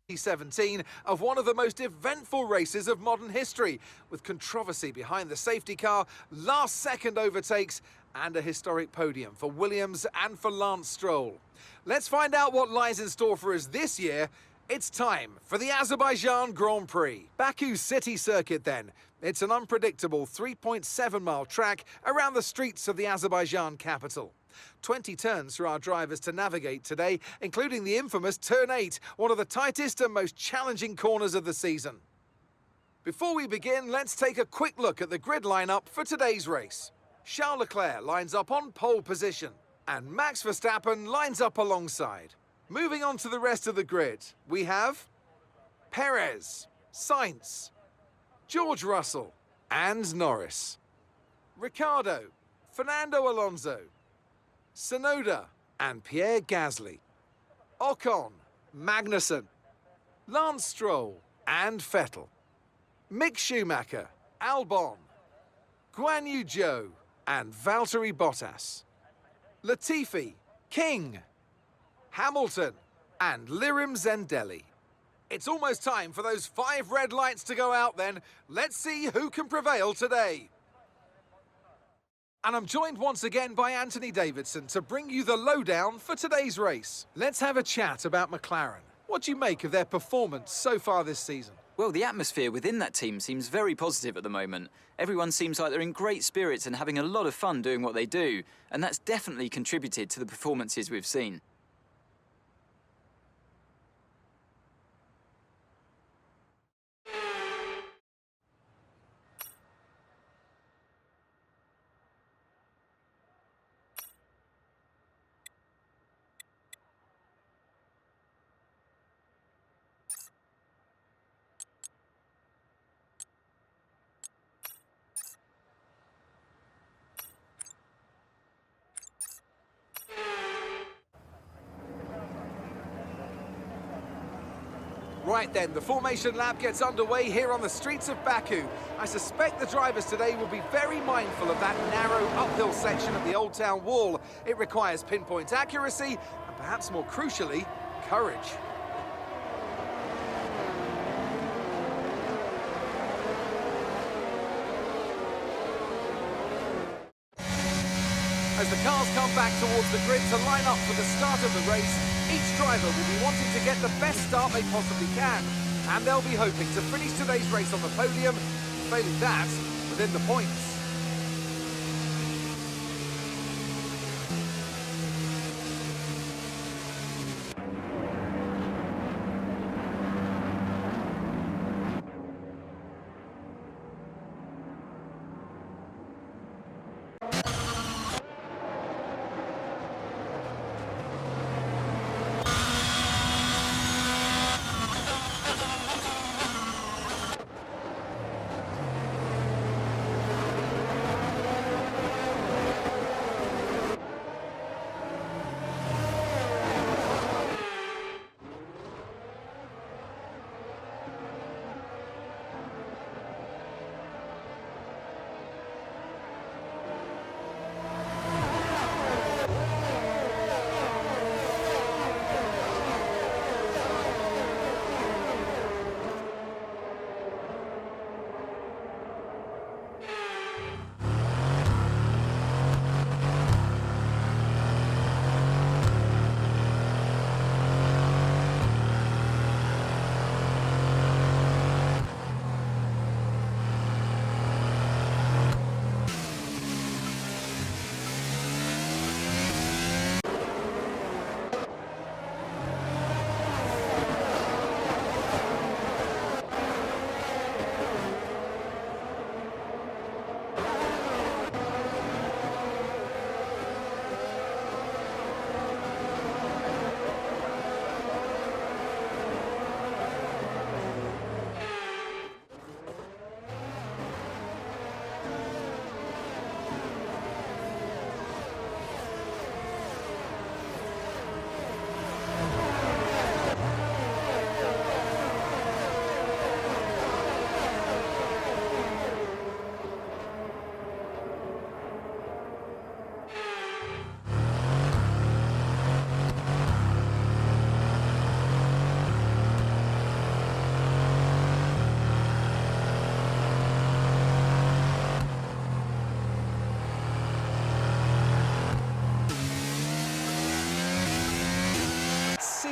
2017 of one of the most eventful races of modern history, with controversy behind the safety car, last-second overtakes, and a historic podium for Williams and for Lance Stroll. Let's find out what lies in store for us this year. It's time for the Azerbaijan Grand Prix. Baku City Circuit then. It's an unpredictable 3.7-mile track around the streets of the Azerbaijan capital. 20 turns for our drivers to navigate today, including the infamous Turn 8, one of the tightest and most challenging corners of the season. Before we begin, let's take a quick look at the grid lineup for today's race. Charles Leclerc lines up on pole position, and Max Verstappen lines up alongside. Moving on to the rest of the grid, we have Perez, Sainz, George Russell, and Norris. Ricciardo, Fernando Alonso, Tsunoda, and Pierre Gasly. Ocon, Magnussen, Lance Stroll, and Vettel. Mick Schumacher, Albon, Guan Yu Zhou, and Valtteri Bottas. Latifi, King, Hamilton, and Lirim Zendelli. It's almost time for those 5 red lights to go out then. Let's see who can prevail today. And I'm joined once again by Anthony Davidson to bring you the lowdown for today's race. Let's have a chat about McLaren. What do you make of their performance so far this season? Well, the atmosphere within that team seems very positive at the moment. Everyone seems like they're in great spirits and having a lot of fun doing what they do, and that's definitely contributed to the performances we've seen. Right then, the formation lap gets underway here on the streets of Baku. I suspect the drivers today will be very mindful of that narrow uphill section of the Old Town Wall. It requires pinpoint accuracy and, perhaps more crucially, courage. As the cars come back towards the grid to line up for the start of the race, each driver will be wanting to get the best start they possibly can. And they'll be hoping to finish today's race on the podium, failing that, within the points.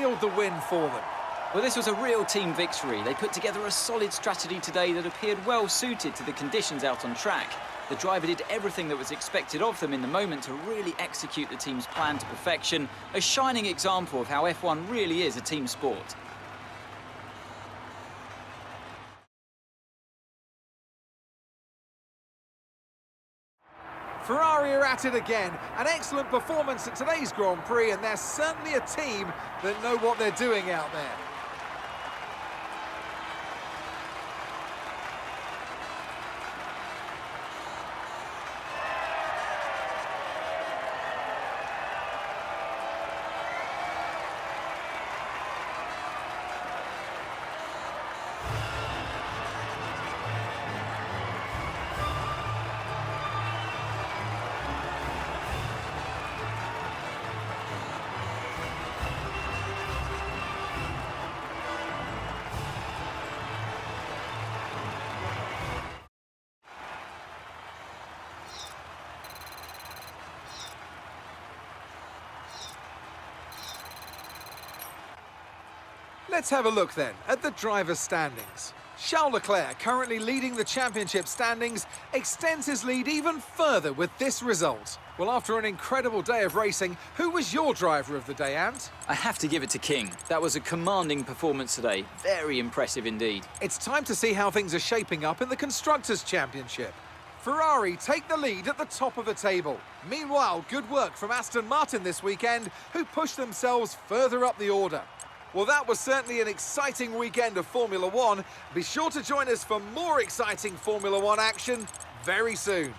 sealed the win for them. Well, this was a real team victory. They put together a solid strategy today that appeared well suited to the conditions out on track. The driver did everything that was expected of them in the moment to really execute the team's plan to perfection, a shining example of how F1 really is a team sport. Ferrari are at it again. An excellent performance at today's Grand Prix, and they're certainly a team that know what they're doing out there. Let's have a look then at the driver's standings. Charles Leclerc, currently leading the championship standings, extends his lead even further with this result. Well, after an incredible day of racing, who was your driver of the day, Ant? I have to give it to King. That was a commanding performance today. Very impressive indeed. It's time to see how things are shaping up in the Constructors' Championship. Ferrari take the lead at the top of the table. Meanwhile, good work from Aston Martin this weekend, who pushed themselves further up the order. Well, that was certainly an exciting weekend of Formula One. Be sure to join us for more exciting Formula One action very soon.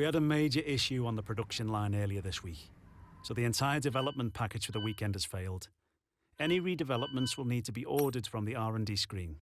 We had a major issue on the production line earlier this week, so the entire development package for the weekend has failed. Any redevelopments will need to be ordered from the R&D screen.